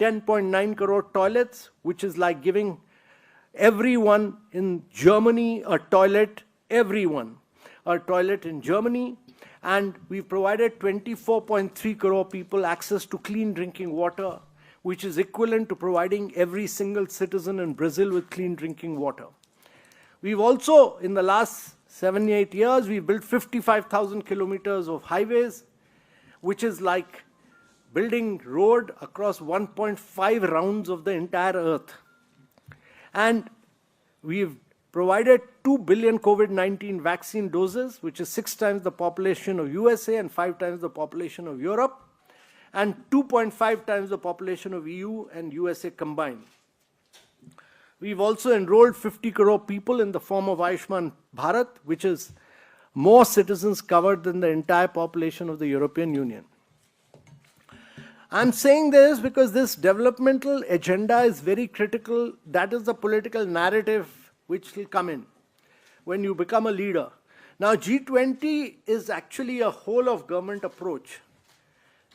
10.9 crore toilets, which is like giving everyone in Germany a toilet, everyone a toilet in Germany. And we've provided 24.3 crore people access to clean drinking water, which is equivalent to providing every single citizen in Brazil with clean drinking water. We've also, in the last 7-8 years, we've built 55,000 kilometers of highways, which is like building road across 1.5 rounds of the entire earth. And we've provided 2 billion COVID-19 vaccine doses, which is 6 times the population of USA and 5 times the population of Europe, and 2.5 times the population of EU and USA combined. We've also enrolled 50 crore people in the form of Ayushman Bharat, which is more citizens covered than the entire population of the European Union. I'm saying this because this developmental agenda is very critical. That is the political narrative which will come in when you become a leader. Now, G20 is actually a whole of government approach.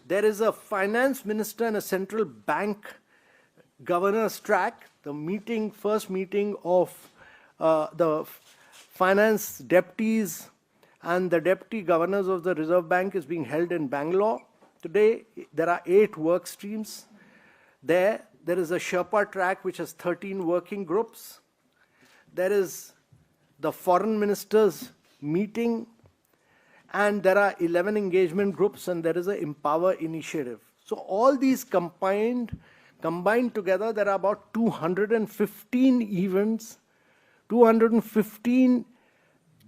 There is a finance minister and a central bank governor's track. The first meeting of the finance deputies and the deputy governors of the Reserve Bank is being held in Bangalore. Today, there are 8 work streams. There is a Sherpa track which has 13 working groups. There is the foreign ministers meeting, and there are 11 engagement groups, and there is an Empower initiative. So all these combined together, there are about 215 events, 215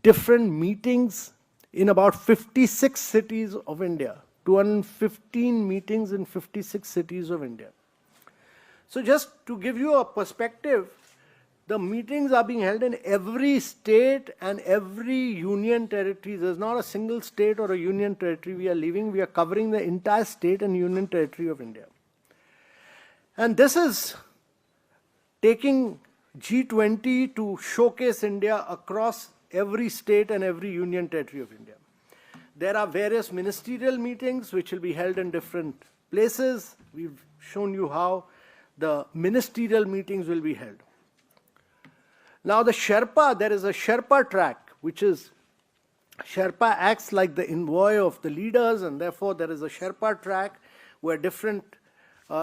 different meetings in about 56 cities of India. 215 meetings in 56 cities of India. So just to give you a perspective, the meetings are being held in every state and every union territory. There's not a single state or a union territory we are leaving. We are covering the entire state and union territory of India. And this is taking G20 to showcase India across every state and every union territory of India. There are various ministerial meetings which will be held in different places. We've shown you how the ministerial meetings will be held. Now the Sherpa, there is a Sherpa track, which is, Sherpa acts like the envoy of the leaders, and therefore there is a Sherpa track where different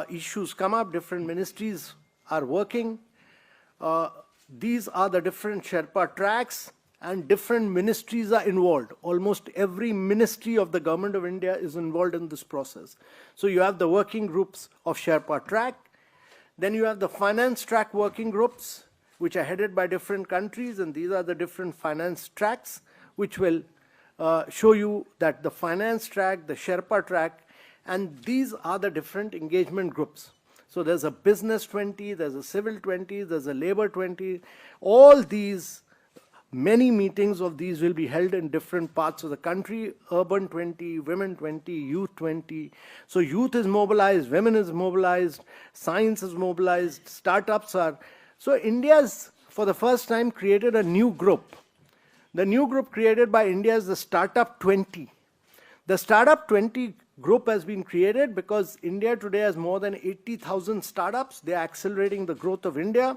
issues come up, different ministries are working. These are the different Sherpa tracks, and different ministries are involved. Almost every ministry of the government of India is involved in this process. So you have the working groups of Sherpa track, then you have the finance track working groups, which are headed by different countries, and these are the different finance tracks, which will show you that the finance track, the Sherpa track, and these are the different engagement groups. So there's a business 20, there's a civil 20, there's a labor 20. All these, many meetings of these will be held in different parts of the country. Urban 20, women 20, youth 20. So youth is mobilized, women is mobilized, science is mobilized, startups are. So India's, for the first time, created a new group. The new group created by India is the Startup 20. The Startup 20 group has been created because India today has more than 80,000 startups. They are accelerating the growth of India.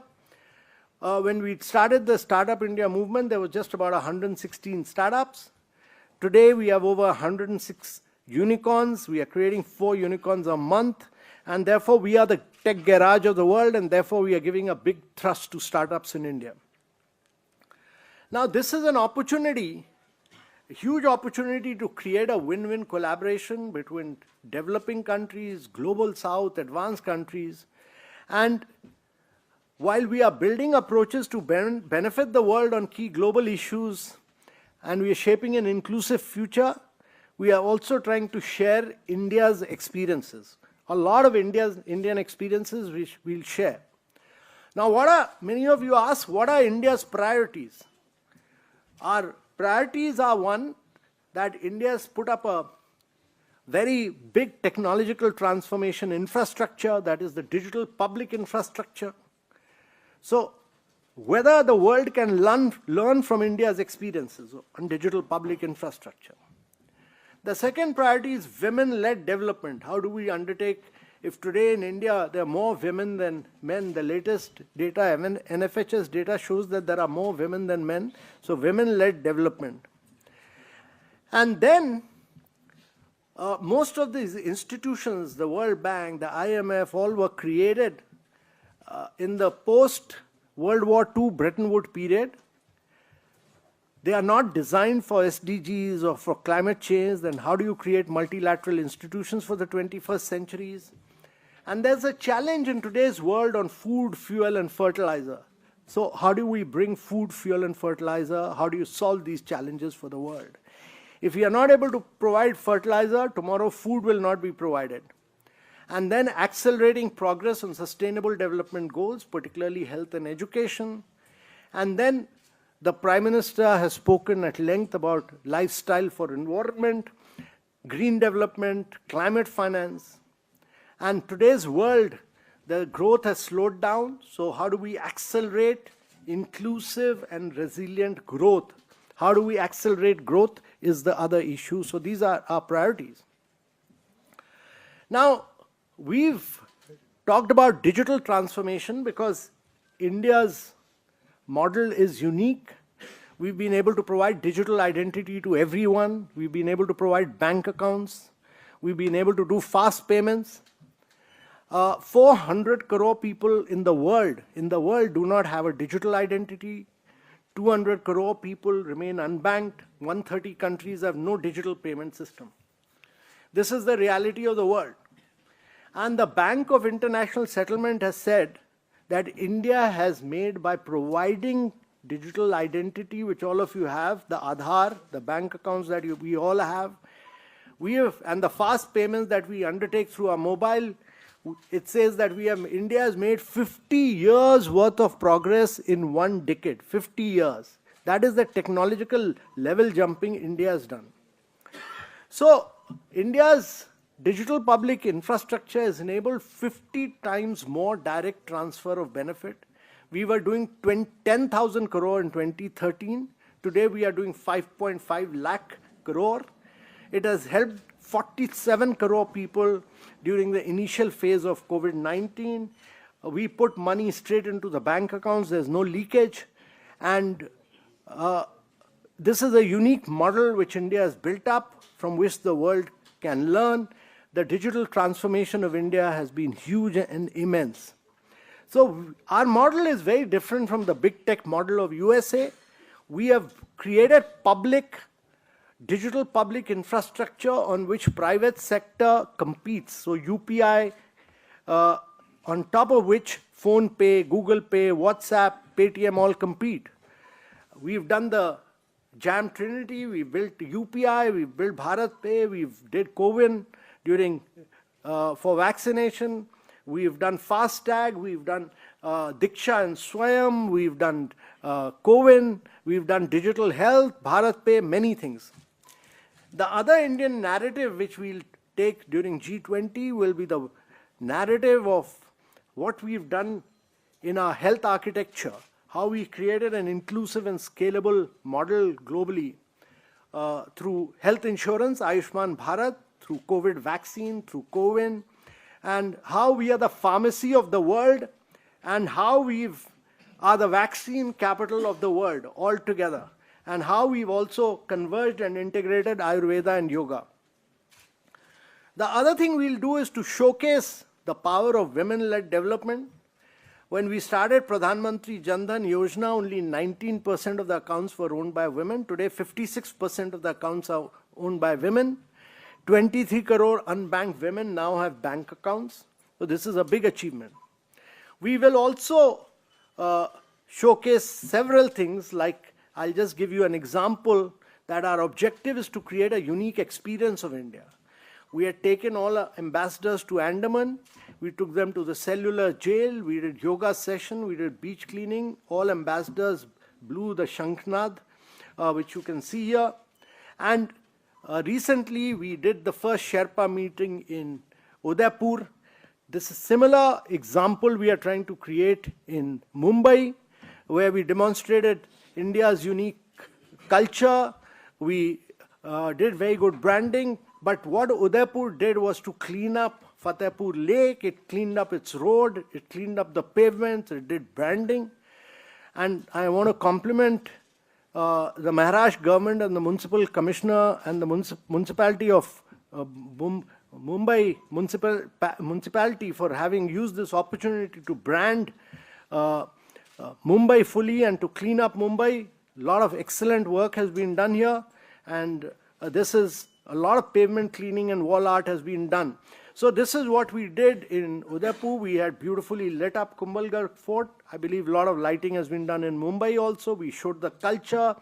When we started the Startup India movement, there was just about 116 startups. Today we have over 106 unicorns. We are creating 4 unicorns a month. And therefore we are the tech garage of the world, and therefore we are giving a big thrust to startups in India. Now this is an opportunity, a huge opportunity to create a win-win collaboration between developing countries, global south, advanced countries. And while we are building approaches to benefit the world on key global issues, and we are shaping an inclusive future, we are also trying to share India's experiences. A lot of Indian experiences which we'll share. Now, many of you ask, what are India's priorities? Our priorities are, one, that India has put up a very big technological transformation infrastructure, that is the digital public infrastructure. So whether the world can learn from India's experiences on digital public infrastructure. The second priority is women-led development. How do we undertake If today in India there are more women than men, the latest data, NFHS data shows that there are more women than men, so women-led development. And then most of these institutions, the World Bank, the IMF, all were created in the post-World War II Bretton Woods period. They are not designed for SDGs or for climate change. Then how do you create multilateral institutions for the 21st centuries? And there's a challenge in today's world on food, fuel, and fertilizer. So how do we bring food, fuel, and fertilizer? How do you solve these challenges for the world? If we are not able to provide fertilizer, tomorrow food will not be provided. And then accelerating progress on sustainable development goals, particularly health and education. And then the Prime Minister has spoken at length about lifestyle for environment, green development, climate finance. And today's world, the growth has slowed down. So how do we accelerate inclusive and resilient growth? How do we accelerate growth is the other issue. So these are our priorities. Now, we've talked about digital transformation because India's model is unique. We've been able to provide digital identity to everyone. We've been able to provide bank accounts. We've been able to do fast payments. 400 crore people in the world do not have a digital identity. 200 crore people remain unbanked. 130 countries have no digital payment system. This is the reality of the world. And the Bank of International Settlement has said that India has made, by providing digital identity, which all of you have, the Aadhaar, the bank accounts that we all have, and the fast payments that we undertake through our mobile, it says that India has made 50 years worth of progress in 1 decade, 50 years. That is the technological level jumping India has done. So India's digital public infrastructure has enabled 50 times more direct transfer of benefit. We were doing 10,000 crore in 2013. Today we are doing 5.5 lakh crore. It has helped 47 crore people during the initial phase of COVID-19. We put money straight into the bank accounts. There's no leakage. And this is a unique model which India has built up, from which the world can learn. The digital transformation of India has been huge and immense. So our model is very different from the big tech model of USA. We have created digital public infrastructure on which private sector competes. So UPI, on top of which PhonePe, Google Pay, WhatsApp, Paytm all compete. We've done the Jam Trinity, we built UPI, we built Bharat Pay, we did CoWIN for vaccination. We've done FASTag, we've done Diksha and Swayam, we've done CoWIN, we've done digital health, Bharat Pay, many things. The other Indian narrative which we'll take during G20 will be the narrative of what we've done in our health architecture, how we created an inclusive and scalable model globally through health insurance, Ayushman Bharat, through COVID vaccine, through CoWIN, and how we are the pharmacy of the world, and how we are the vaccine capital of the world all together, and how we've also converged and integrated Ayurveda and yoga. The other thing we'll do is to showcase the power of women-led development. When we started Pradhan Mantri Jan Dhan Yojana, only 19% of the accounts were owned by women. Today, 56% of the accounts are owned by women. 23 crore unbanked women now have bank accounts. So this is a big achievement. We will also showcase several things, like I'll just give you an example that our objective is to create a unique experience of India. We had taken all our ambassadors to Andaman. We took them to the cellular jail. We did yoga session. We did beach cleaning. All ambassadors blew the Shankhnad, which you can see here. And recently, we did the first Sherpa meeting in Udaipur. This is a similar example we are trying to create in Mumbai, where we demonstrated India's unique culture. We did very good branding. But what Udaipur did was to clean up Fatehpur Lake, it cleaned up its road, it cleaned up the pavements, it did branding. And I want to compliment the Maharashtra government and the municipal commissioner and the municipality of Mumbai municipality for having used this opportunity to brand Mumbai fully and to clean up Mumbai. A lot of excellent work has been done here, and this is a lot of pavement cleaning and wall art has been done. So this is what we did in Udaipur. We had beautifully lit up Kumbhalgarh Fort. I believe a lot of lighting has been done in Mumbai also. We showed the culture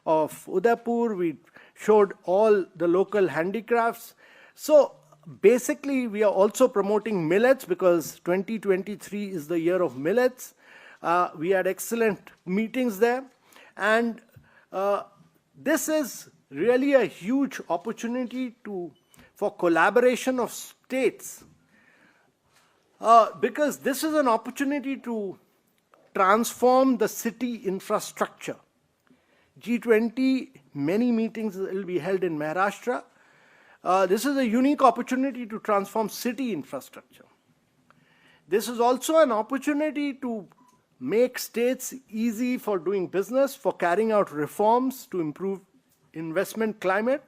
of Udaipur. We showed all the local handicrafts. So basically, we are also promoting millets because 2023 is the year of millets. We had excellent meetings there. And this is really a huge opportunity for collaboration of states, because this is an opportunity to transform the city infrastructure. G20, many meetings will be held in Maharashtra. This is a unique opportunity to transform city infrastructure. This is also an opportunity to make states easy for doing business, for carrying out reforms to improve investment climate.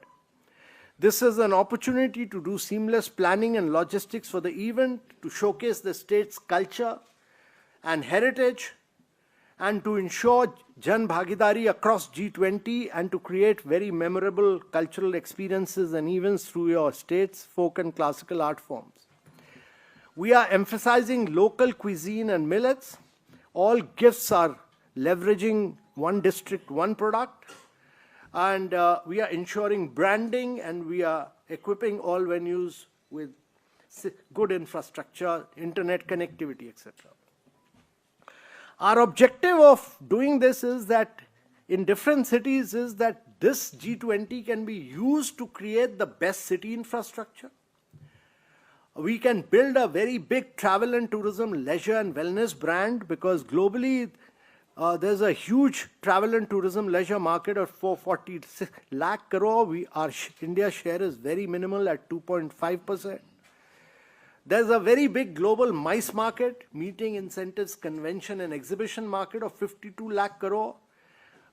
This is an opportunity to do seamless planning and logistics for the event, to showcase the state's culture and heritage, and to ensure Jan Bhagidari across G20 and to create very memorable cultural experiences and events through your state's folk and classical art forms. We are emphasizing local cuisine and millets. All gifts are leveraging one district, one product. And we are ensuring branding, and we are equipping all venues with good infrastructure, internet connectivity, etc. Our objective of doing this is that in different cities is that this G20 can be used to create the best city infrastructure. We can build a very big travel and tourism, leisure and wellness brand, because globally there's a huge travel and tourism leisure market of 440 lakh crore. India's share is very minimal at 2.5%. There's a very big global MICE market, meeting, incentives, convention and exhibition market of 52 lakh crore,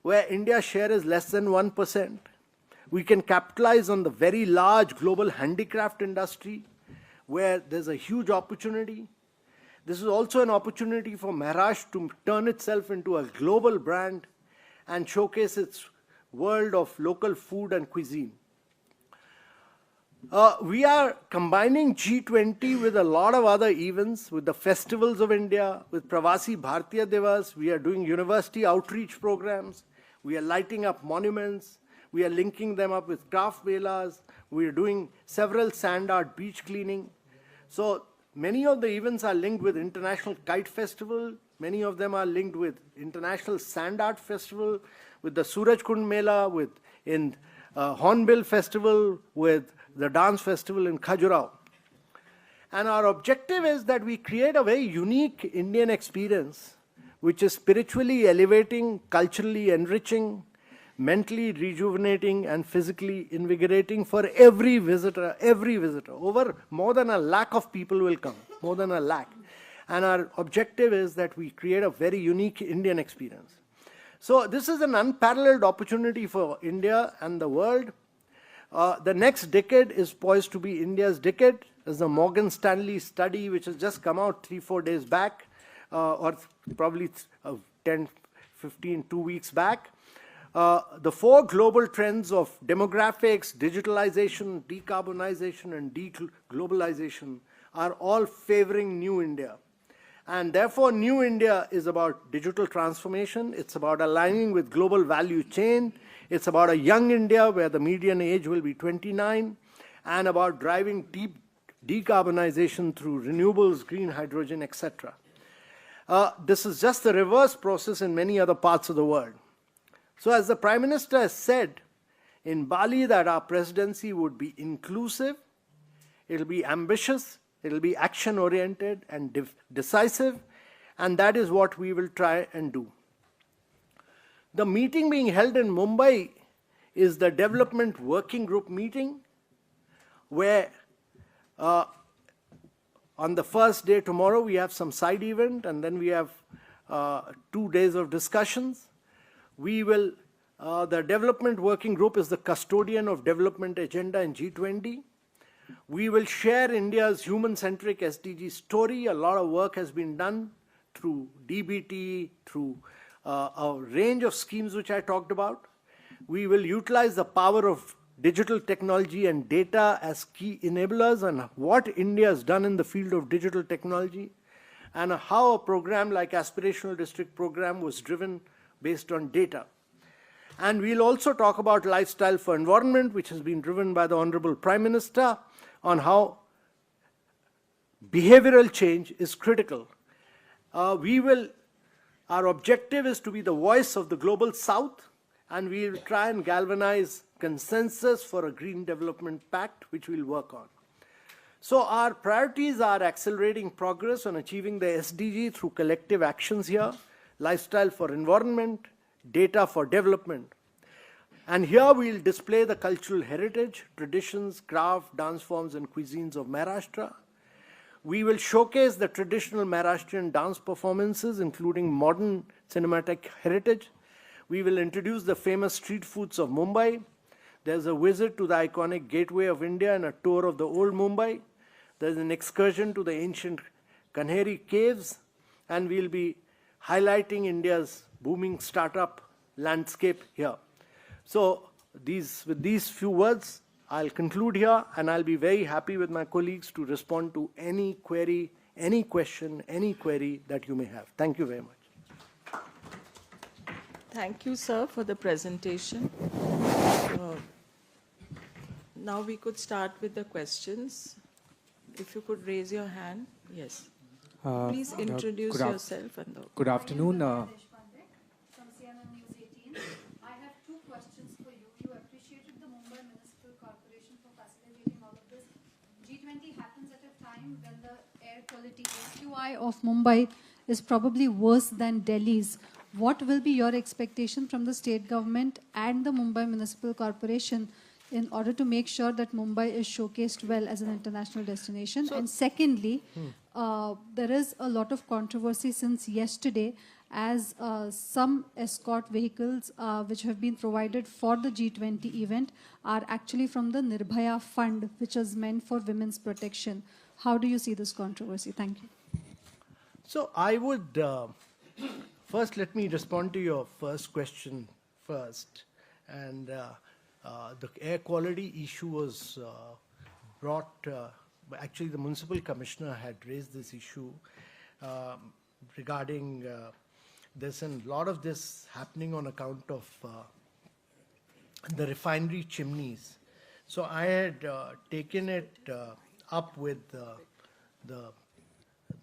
where India's share is less than 1%. We can capitalize on the very large global handicraft industry, where there's a huge opportunity. This is also an opportunity for Maharashtra to turn itself into a global brand and showcase its world of local food and cuisine. We are combining G20 with a lot of other events, with the festivals of India, with Pravasi Bharatiya Divas. We are doing university outreach programs. We are lighting up monuments. We are linking them up with craft melas. We are doing several sand art beach cleaning. So many of the events are linked with International Kite Festival. Many of them are linked with International Sand Art Festival, with the Suraj Kund Mela, in Hornbill Festival, with the dance festival in Khajuraho. And our objective is that we create a very unique Indian experience, which is spiritually elevating, culturally enriching, mentally rejuvenating, and physically invigorating for every visitor, Over more than 1 lakh of people will come, more than 1 lakh. And our objective is that we create a very unique Indian experience. So this is an unparalleled opportunity for India and the world. The next decade is poised to be India's decade. There's a Morgan Stanley study which has just come out 3-4 days back, or probably 10, 15, 2 weeks back. The 4 global trends of demographics, digitalization, decarbonization, and deglobalization are all favoring New India. And therefore, New India is about digital transformation. It's about aligning with global value chain. It's about a young India where the median age will be 29, and about driving deep decarbonization through renewables, green hydrogen, etc. This is just the reverse process in many other parts of the world. So as the Prime Minister has said in Bali, that our presidency would be inclusive, it'll be ambitious, it'll be action-oriented and decisive, and that is what we will try and do. The meeting being held in Mumbai is the Development Working Group meeting, where On the first day, tomorrow, we have some side event, and then we have 2 days of discussions. We will, the development working group is the custodian of development agenda in G20. We will share India's human-centric SDG story. A lot of work has been done through DBT, through a range of schemes which I talked about. We will utilize the power of digital technology and data as key enablers, and what India has done in the field of digital technology, and how a program like Aspirational District Program was driven based on data. And we'll also talk about lifestyle for environment, which has been driven by the Honorable Prime Minister, on how behavioral change is critical. Our objective is to be the voice of the global South, and we will try and galvanize consensus for a Green Development Pact, which we'll work on. So our priorities are accelerating progress on achieving the SDG through collective actions here, lifestyle for environment, data for development. And here we'll display the cultural heritage, traditions, craft, dance forms, and cuisines of Maharashtra. We will showcase the traditional Maharashtrian dance performances, including modern cinematic heritage. We will introduce the famous street foods of Mumbai. There's a visit to the iconic Gateway of India and a tour of the old Mumbai. There's an excursion to the ancient Kanheri caves, and we'll be highlighting India's booming startup landscape here. So with these few words, I'll conclude here, and I'll be very happy with my colleagues to respond to any query, any question, any query that you may have. Thank you very much. Thank you, sir, for the presentation. Now we could start with the questions. If you could raise your hand. Yes. Please introduce yourself. Good afternoon. From CNN News 18. I have 2 questions for you. You appreciated the Mumbai Municipal Corporation for facilitating all of this. G20 happens at a time when the air quality AQI of Mumbai is probably worse than Delhi's. What will be your expectation from the state government and the Mumbai Municipal Corporation in order to make sure that Mumbai is showcased well as an international destination? And secondly, there is a lot of controversy since yesterday as some escort vehicles which have been provided for the G20 event are actually from the Nirbhaya Fund, which is meant for women's protection. How do you see this controversy? Thank you. So I would, first let me respond to your first question first. And the air quality issue was brought, actually the municipal commissioner had raised this issue regarding this, and a lot of this happening on account of the refinery chimneys. So I had taken it up with the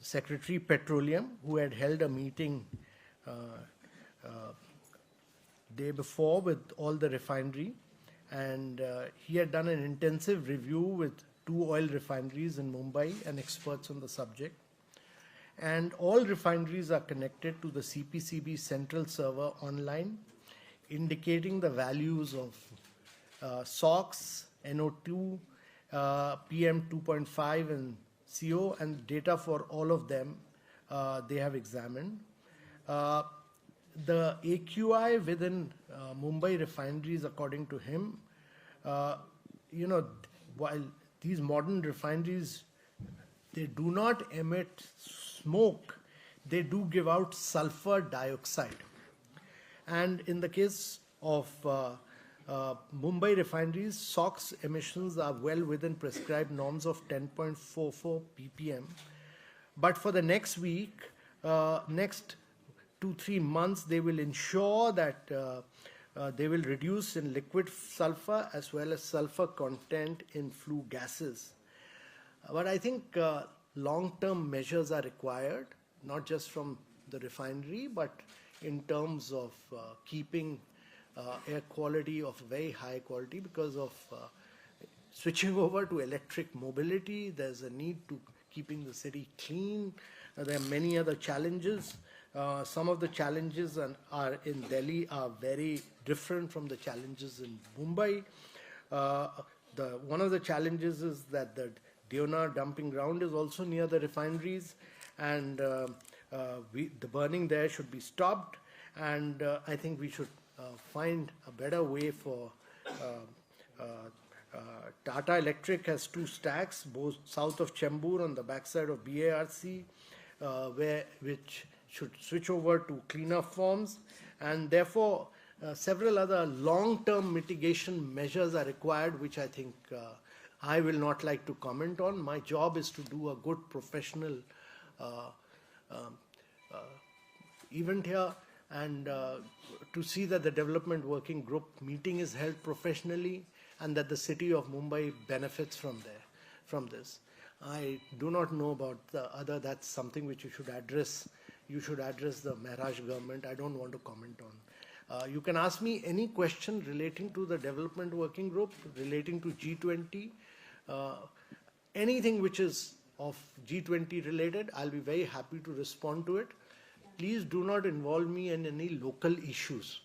Secretary Petroleum, who had held a meeting day before with all the refinery, and he had done an intensive review with 2 oil refineries in Mumbai and experts on the subject. And all refineries are connected to the CPCB central server online, indicating the values of SOx, NO2, PM 2.5 and CO, and data for all of them they have examined. The AQI within Mumbai refineries, according to him, while these modern refineries, they do not emit smoke, they do give out sulfur dioxide. And in the case of Mumbai refineries, SOx emissions are well within prescribed norms of 10.44 ppm. But for the next week, next 2-3 months, they will ensure that they will reduce in liquid sulfur as well as sulfur content in flue gases. But I think long-term measures are required, not just from the refinery, but in terms of keeping air quality of very high quality. Because of switching over to electric mobility, there's a need to keeping the city clean. There are many other challenges. Some of the challenges are in Delhi are very different from the challenges in Mumbai. One of the challenges is that the Deona dumping ground is also near the refineries, and the burning there should be stopped. And I think we should find a better way for Tata Electric has 2 stacks, both south of Chembur on the backside of BARC, which should switch over to cleaner forms, and therefore several other long-term mitigation measures are required, which I think I will not like to comment on. My job is to do a good professional event here, and to see that the development working group meeting is held professionally, and that the city of Mumbai benefits from this. I do not know about the other. That's something which you should address. You should address the Maharashtra government. I don't want to comment on. You can ask me any question relating to the development working group, relating to G20, anything which is of G20 related. I'll be very happy to respond to it. Please do not involve me in any local issues,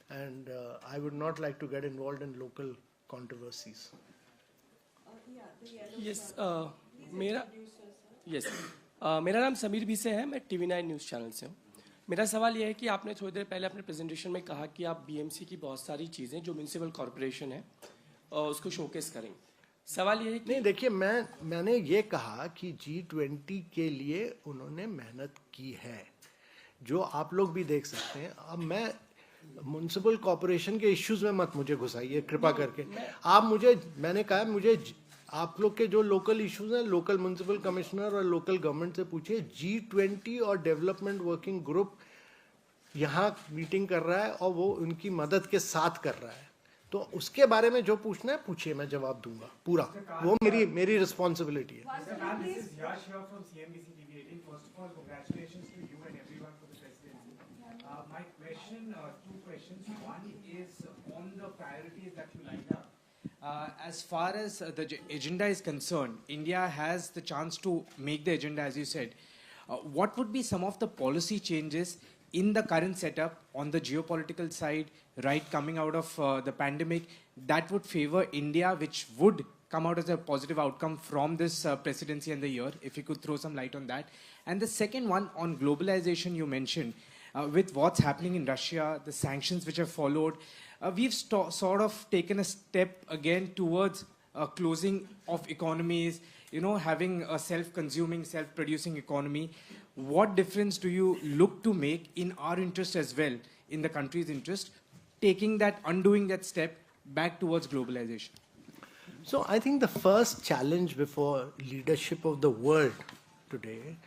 and I would not like to get involved in local controversies. Yes, मेरा नाम समीर भी से है, मैं TV9 news channel से हूँ। मेरा सवाल यह है कि आपने थोड़ी देर पहले अपने प्रेजेंटेशन में कहा कि आप BMC की बहुत सारी चीज़ें जो म्यूनिसिपल कॉर्पोरेशन है उसको शोकेस करेंगे। सवाल यह है कि नहीं, देखिए, मैंने ये कहा कि G20 के लिए उन्होंने मेहनत की है, जो आप लोग भी देख सकते हैं। अब मैं म्युनिसिपल कॉर्पोरेशन के इश्यूज में मत मुझे घुसाइए कृपा करके। मैंने कहा मुझे आप लोग के जो लोकल इश्यूज हैं, लोकल म्युनिसिपल कमिश्नर और लोकल गवर्नमेंट से पूछिए। G20 और डेवलपमेंट वर्किंग ग्रुप यहाँ मीटिंग कर रहा है और वो उनकी मदद के साथ कर रहा है, तो उसके बारे में जो पूछना है पूछिए, मैं जवाब दूंगा पूरा। वो मेरी रिस्पॉन्सिबिलिटी है। My question, 2 questions. One is on the priorities that you lined up. As far as the agenda is concerned, India has the chance to make the agenda, as you said. What would be some of the policy changes in the current setup on the geopolitical side, right, coming out of the pandemic, that would favor India, which would come out as a positive outcome from this presidency and the year? If you could throw some light on that. And the second one on globalization, you mentioned. With what's happening in Russia, the sanctions which have followed, we've sort of taken a step again towards closing of economies, having a self-consuming, self-producing economy. What difference do you look to make in our interest as well, in the country's interest, undoing that step back towards globalization? So I think the first challenge before leadership of the world today,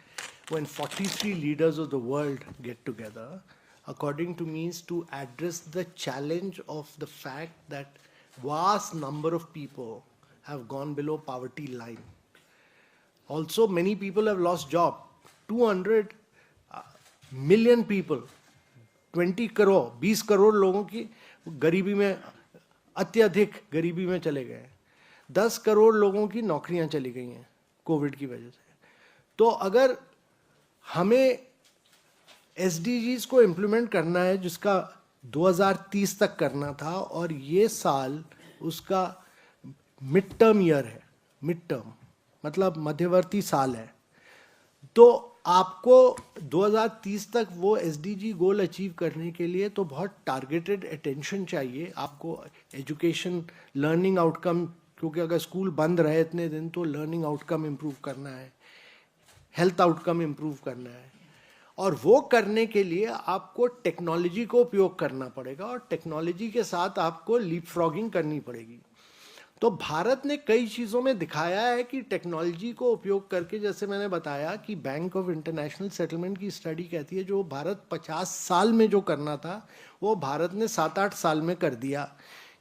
when 43 leaders of the world get together, according to me, is to address the challenge of the fact that vast number of people have gone below poverty line. Also, many people have lost job. 200 million people, 20 crore, 20 crore लोगों की गरीबी में, अत्यधिक गरीबी में चले गए। 10 करोड़ लोगों की नौकरियां चली गई हैं कोविड की वजह से। तो अगर हमें SDGs को इम्प्लीमेंट करना है, जिसका 2030 तक करना था, और ये साल उसका मिड टर्म ईयर है, मिड टर्म मतलब मध्यवर्ती साल है, तो आपको 2030 तक वो SDG गोल अचीव करने के लिए तो बहुत टारगेटेड अटेंशन चाहिए आपको। एजुकेशन, लर्निंग आउटकम, क्योंकि अगर स्कूल बंद रहे इतने दिन तो लर्निंग आउटकम इम्प्रूव करना है, हेल्थ आउटकम इम्प्रूव करना है, और वो करने के लिए आपको टेक्नोलॉजी को उपयोग करना पड़ेगा, और टेक्नोलॉजी के साथ आपको लीपफ्रॉगिंग करनी पड़ेगी। तो भारत ने कई चीज़ों में दिखाया है कि टेक्नोलॉजी को उपयोग करके, जैसे मैंने बताया कि बैंक ऑफ इंटरनेशनल सेटलमेंट की स्टडी कहती है जो भारत 50 साल में जो करना था वो भारत ने 7-8 साल में कर दिया,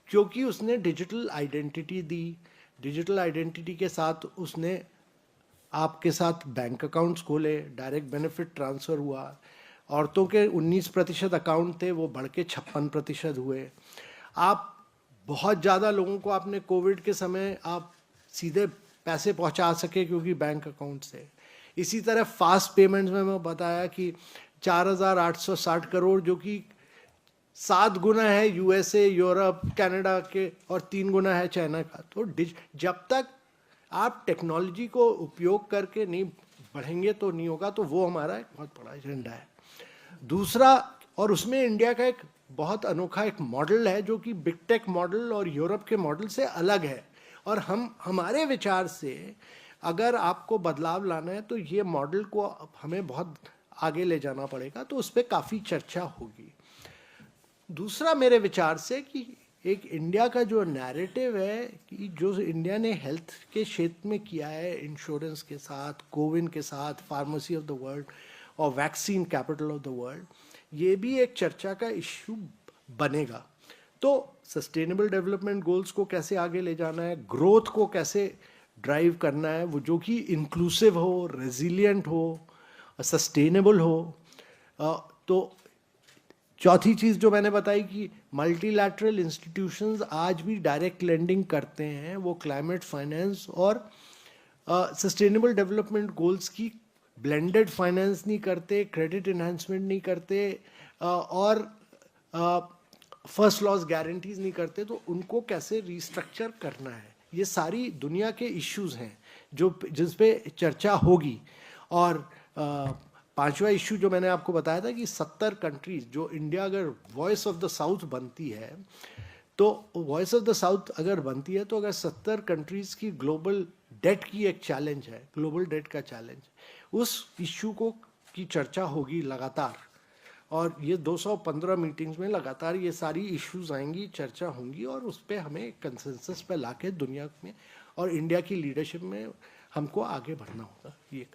क्योंकि उसने डिजिटल आइडेंटिटी दी। डिजिटल आइडेंटिटी के साथ उसने आपके साथ बैंक अकाउंट्स खोले, डायरेक्ट बेनिफिट ट्रांसफ़र हुआ, औरतों के 19% अकाउंट थे वो बढ़ के 56% हुए। आप बहुत ज़्यादा लोगों को आपने कोविड के समय आप सीधे पैसे पहुंचा सके क्योंकि बैंक अकाउंट से। इसी तरह फास्ट पेमेंट्स में मैं बताया कि 4,860 करोड़, जो कि 7 गुना है USA, यूरोप, कनाडा के, और 3 गुना है चाइना का। तो जब तक आप टेक्नोलॉजी को उपयोग करके नहीं बढ़ेंगे तो नहीं होगा, तो वो हमारा एक बहुत बड़ा एजेंडा है। दूसरा, और उसमें इंडिया का एक बहुत अनोखा एक मॉडल है जो कि बिग टेक मॉडल और यूरोप के मॉडल से अलग है, और हमारे विचार से अगर आपको बदलाव लाना है तो ये मॉडल को हमें बहुत आगे ले जाना पड़ेगा, तो उस पर काफ़ी चर्चा होगी। दूसरा मेरे विचार से कि एक इंडिया का जो नैरेटिव है कि जो इंडिया ने हेल्थ के क्षेत्र में किया है, इंश्योरेंस के साथ, कोविन के साथ, फार्मेसी ऑफ द वर्ल्ड और vaccine capital of the world, ये भी एक चर्चा का इश्यू बनेगा। तो सस्टेनेबल डेवलपमेंट गोल्स को कैसे आगे ले जाना है, ग्रोथ को कैसे ड्राइव करना है, वो जो कि इंक्लूसिव हो, रेजिलिएंट हो, सस्टेनेबल हो। तो चौथी चीज़ जो मैंने बताई कि मल्टीलैटरल इंस्टीट्यूशंस आज भी डायरेक्ट लेंडिंग करते हैं, वो क्लाइमेट फाइनेंस और सस्टेनेबल डेवलपमेंट गोल्स की ब्लेंडेड फाइनेंस नहीं करते, क्रेडिट इन्हांसमेंट नहीं करते, और फर्स्ट लॉस गारंटीज नहीं करते। तो उनको कैसे रिस्ट्रक्चर करना है, ये सारी दुनिया के इश्यूज हैं जिस पे चर्चा होगी। और पांचवा इश्यू जो मैंने आपको बताया था कि 70 कंट्रीज, जो इंडिया अगर वॉइस ऑफ द साउथ बनती है, तो वॉइस ऑफ द साउथ अगर बनती है, तो अगर 70 कंट्रीज की ग्लोबल डेट की एक चैलेंज है, ग्लोबल डेट का चैलेंज, उस इश्यू को की चर्चा होगी लगातार। और ये 215 मीटिंग्स में लगातार ये सारी इश्यूज आएंगी, चर्चा होंगी, और उस पर हमें कंसेंसस पे लाके दुनिया में और इंडिया की लीडरशिप में हमको आगे बढ़ना होगा। ये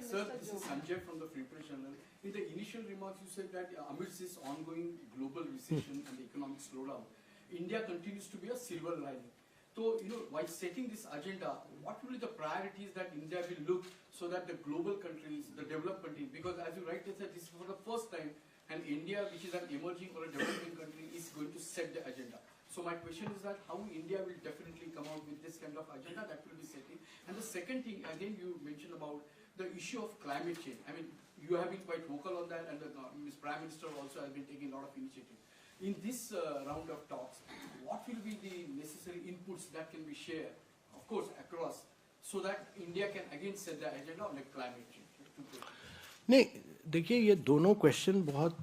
Sir, this is Sanjay from the Free Press Channel. In the initial remarks, you said that amidst this ongoing global recession and the economic slowdown, India continues to be a silver lining. So, while setting this agenda, what will be the priorities that India will look so that the global countries, the developed countries, because as you rightly said, this is for the first time, and India, which is an emerging or a developing country, is going to set the agenda. So my question is that how India will definitely come out with this kind of agenda that will be setting. And the second thing, again, you mentioned about the issue of climate change. I mean, you have been quite vocal on that, and the Prime Minister also has been taking a lot of initiative. In this round of talks, what will be the necessary inputs that can be shared, of course, across, so that India can again set the agenda on climate change? नहीं, देखिए ये दोनों question बहुत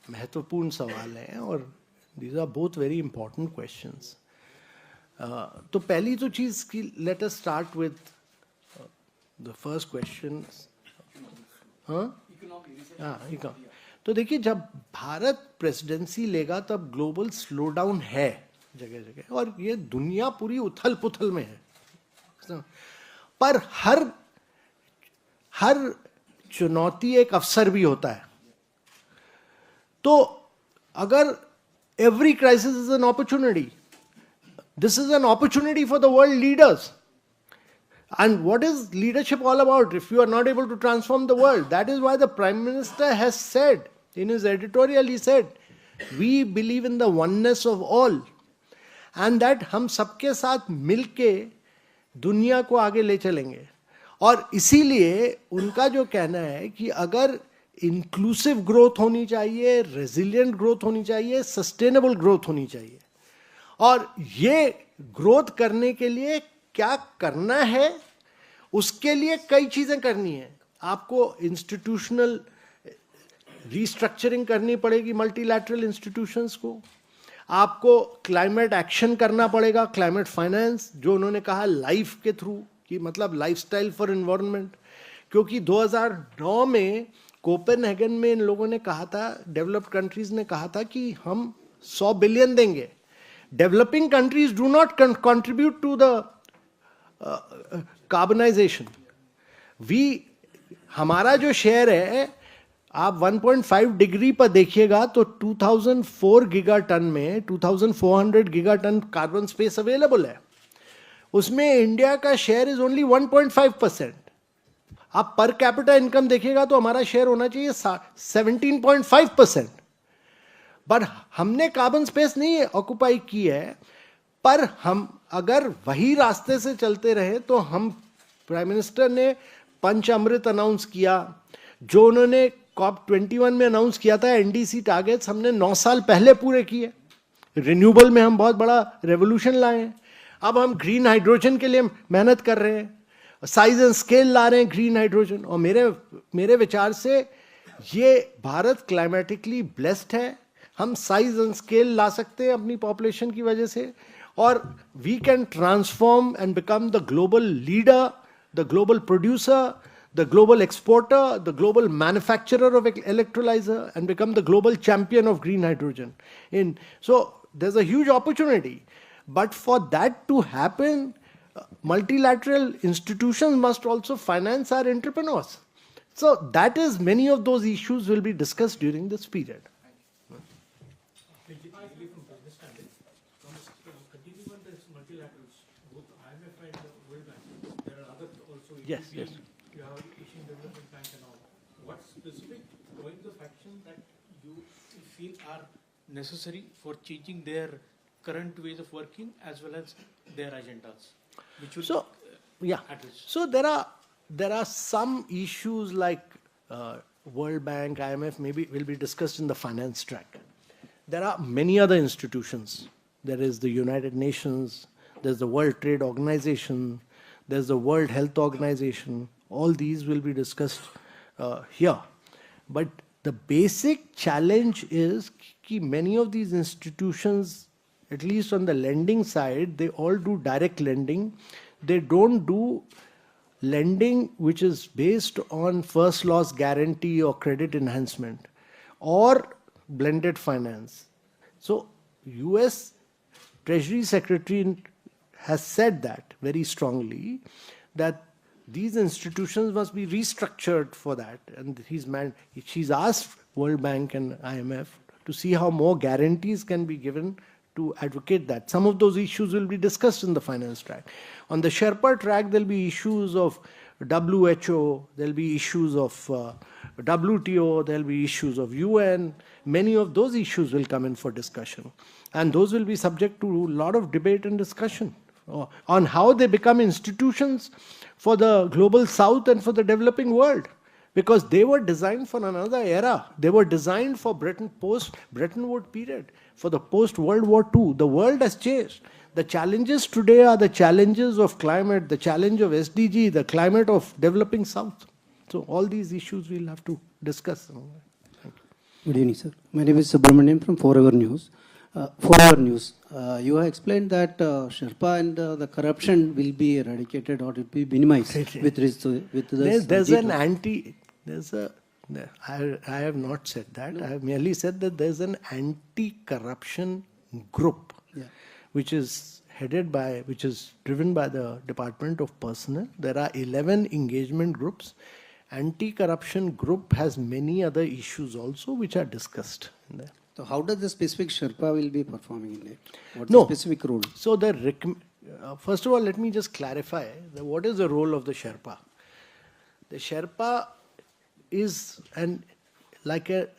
महत्वपूर्ण सवाल हैं, और these are both very important questions. तो पहली तो चीज़ की let us start with the first question. तो देखिए, जब भारत प्रेसिडेंसी लेगा तब ग्लोबल स्लोडाउन है जगह जगह, और ये दुनिया पूरी उथल पुथल में है, पर हर चुनौती एक अवसर भी होता है। तो अगर every crisis is an opportunity, this is an opportunity for the world leaders. And what is leadership all about if you are not able to transform the world? That is why the Prime Minister has said, in his editorial, he said, we believe in the oneness of all, and that हम सबके साथ मिलके दुनिया को आगे ले चलेंगे। और इसीलिए उनका जो कहना है कि अगर इंक्लूसिव ग्रोथ होनी चाहिए, रेजिलिएंट ग्रोथ होनी चाहिए, सस्टेनेबल ग्रोथ होनी चाहिए, और ये ग्रोथ करने के लिए क्या करना है, उसके लिए कई चीजें करनी है। आपको इंस्टीट्यूशनल रीस्ट्रक्चरिंग करनी पड़ेगी मल्टीलैटरल इंस्टीट्यूशंस को, आपको क्लाइमेट एक्शन करना पड़ेगा, क्लाइमेट फाइनेंस जो उन्होंने कहा लाइफ के थ्रू, कि मतलब लाइफस्टाइल फॉर एनवायरनमेंट, क्योंकि 2009 में कोपेनहेगन में इन लोगों ने कहा था, डेवलप्ड कंट्रीज ने कहा था कि हम 100 बिलियन देंगे। Developing countries do not contribute to the carbonisation. हमारा जो शेयर है, आप 1.5 डिग्री पर देखिएगा तो 2004 गीगाटन में 2400 गीगाटन कार्बन स्पेस अवेलेबल है, उसमें इंडिया का शेयर इज ओनली 1.5%। आप पर कैपिटा इनकम देखिएगा तो हमारा शेयर होना चाहिए 17.5%, बट हमने कार्बन स्पेस नहीं ऑक्युपाई की है। पर हम अगर वही रास्ते से चलते रहे तो हम, प्राइम मिनिस्टर ने पंच अमृत अनाउंस किया, जो उन्होंने COP21 में अनाउंस किया था, NDC टारगेट्स हमने 9 साल पहले पूरे किए। रिन्यूएबल में हम बहुत बड़ा रेवोल्यूशन लाए हैं। अब हम ग्रीन हाइड्रोजन के लिए मेहनत कर रहे हैं, साइज एंड स्केल ला रहे हैं ग्रीन हाइड्रोजन, और मेरे विचार से ये भारत क्लाइमेटिकली ब्लेस्ड है, हम साइज एंड स्केल ला सकते हैं अपनी पॉपुलेशन की वजह से, और we can transform and become the global leader, the global producer, the global exporter, the global manufacturer of electrolyzer, and become the global champion of green hydrogen. So there's a huge opportunity. But for that to happen, multilateral institutions must also finance our entrepreneurs. So that is, many of those issues will be discussed during this period. Yes, yes. You have Asian Development Bank and all. What specific drawings of action that you feel are necessary for changing their current ways of working as well as their agendas, which will address? So there are some issues like World Bank, IMF, maybe will be discussed in the finance track. There are many other institutions. There is the United Nations, there's the World Trade Organization, there's the World Health Organization. All these will be discussed here. But the basic challenge is that many of these institutions, at least on the lending side, they all do direct lending. They don't do lending which is based on first loss guarantee or credit enhancement or blended finance. So US Treasury Secretary has said that very strongly, that these institutions must be restructured for that. And she's asked World Bank and IMF to see how more guarantees can be given to advocate that. Some of those issues will be discussed in the finance track. On the Sherpa track, there'll be issues of WHO, there'll be issues of WTO, there'll be issues of UN. Many of those issues will come in for discussion. And those will be subject to a lot of debate and discussion on how they become institutions for the global south and for the developing world. Because they were designed for another era. They were designed for post-Bretton Woods period, for the post-World War II. The world has changed. The challenges today are the challenges of climate, the challenge of SDG, the climate of developing south. So all these issues we'll have to discuss. Good evening, sir. My name is Subramanian from Forever News. Forever News. You have explained that Sherpa and the corruption will be eradicated or it will be minimized with this. I have not said that. No. I have merely said that there's an anti-corruption group, which is driven by the Department of Personnel. There are 11 engagement groups. Anti-corruption group has many other issues also which are discussed in there. So how does the specific Sherpa will be performing in it? What's the specific role? So first of all, let me just clarify what is the role of the Sherpa. The Sherpa is like a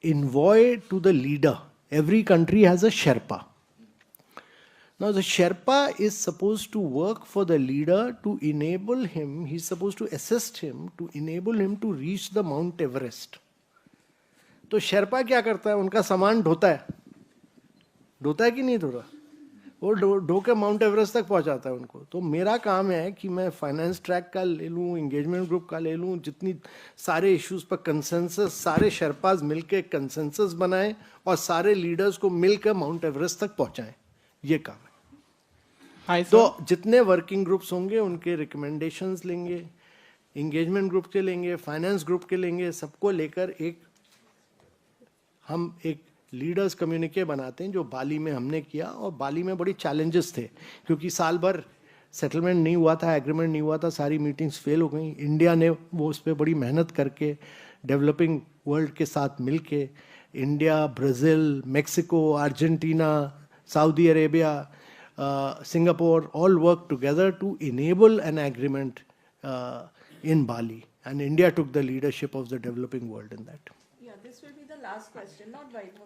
envoy to the leader. Every country has a Sherpa. Now the Sherpa is supposed to work for the leader to enable him, he's supposed to assist him to enable him to reach the Mount Everest. तो शेरपा क्या करता है? उनका सामान ढोता है कि नहीं ढोता? वो ढो के माउंट एवरेस्ट तक पहुंचाता है उनको. तो मेरा काम है कि मैं फाइनेंस ट्रैक का ले लूँ, एंगेजमेंट ग्रुप का ले लूँ, जितनी सारे इश्यूज पर कंसेंसस, सारे शेरपाज मिलके कंसेंसस बनाएं और सारे लीडर्स को मिलकर माउंट एवरेस्ट तक पहुंचाएं. ये काम है. तो जितने वर्किंग ग्रुप्स होंगे उनके रिकमेंडेशंस लेंगे, एंगेजमेंट ग्रुप के लेंगे, फाइनेंस ग्रुप के लेंगे, सबको लेकर हम एक लीडर्स कम्युनिके बनाते हैं, जो बाली में हमने किया. और बाली में बड़ी चैलेंजेस थे क्योंकि साल भर सेटलमेंट नहीं हुआ था, एग्रीमेंट नहीं हुआ था, सारी मीटिंग्स फेल हो गई. इंडिया ने वो उस पर बड़ी मेहनत करके डेवलपिंग वर्ल्ड के साथ मिलके, India, Brazil, Mexico, Argentina, Saudi Arabia, Singapore all worked together to enable an agreement in Bali. And India took the leadership of the developing world in that. Yeah, this will be the last question, not right now,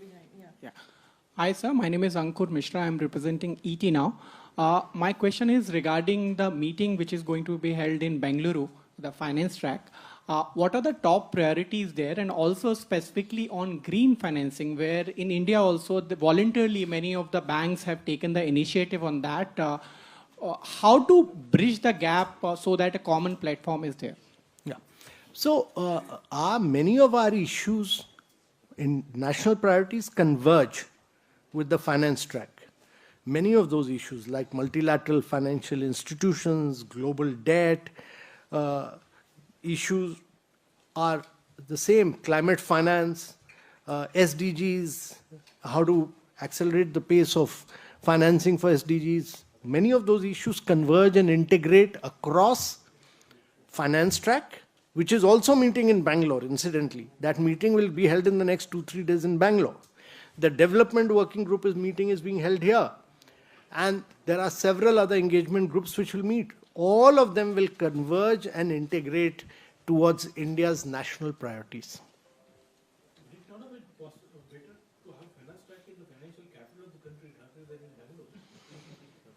behind. Yeah. Hi, sir. My name is Ankur Mishra. I'm representing ET Now. My question is regarding the meeting which is going to be held in Bengaluru, the finance track. What are the top priorities there, and also specifically on green financing, where in India also voluntarily many of the banks have taken the initiative on that. How to bridge the gap so that a common platform is there? Yeah. So many of our issues in national priorities converge with the finance track. Many of those issues like multilateral financial institutions, global debt, issues are the same. Climate finance, SDGs, how to accelerate the pace of financing for SDGs. Many of those issues converge and integrate across finance track, which is also meeting in Bangalore, incidentally. That meeting will be held in the next 2-3 days in Bangalore. The development working group meeting is being held here. And there are several other engagement groups which will meet. All of them will converge and integrate towards India's national priorities. Is it not a bit better to have finance track in the financial capital of the country rather than in Bangalore?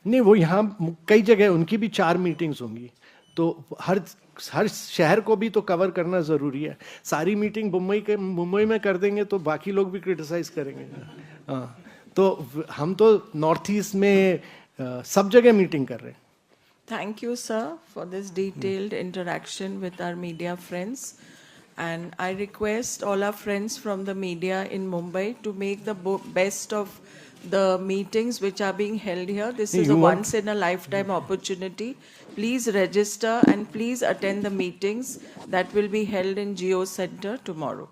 नहीं, वो यहाँ कई जगह उनकी भी 4 meetings होंगी, तो हर शहर को भी तो कवर करना जरूरी है. सारी मीटिंग मुंबई में कर देंगे तो बाकी लोग भी क्रिटिसाइज करेंगे. तो हम तो नॉर्थ ईस्ट में सब जगह मीटिंग कर रहे हैं. Thank you, sir, for this detailed interaction with our media friends. And I request all our friends from the media in Mumbai to make the best of the meetings which are being held here. This is a once-in-a-lifetime opportunity. Please register and please attend the meetings that will be held in Geo Center tomorrow.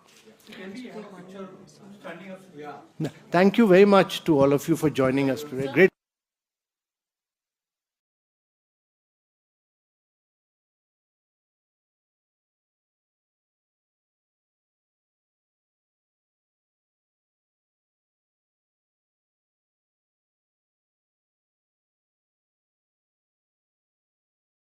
Thank you very much to all of you for joining us today. Great.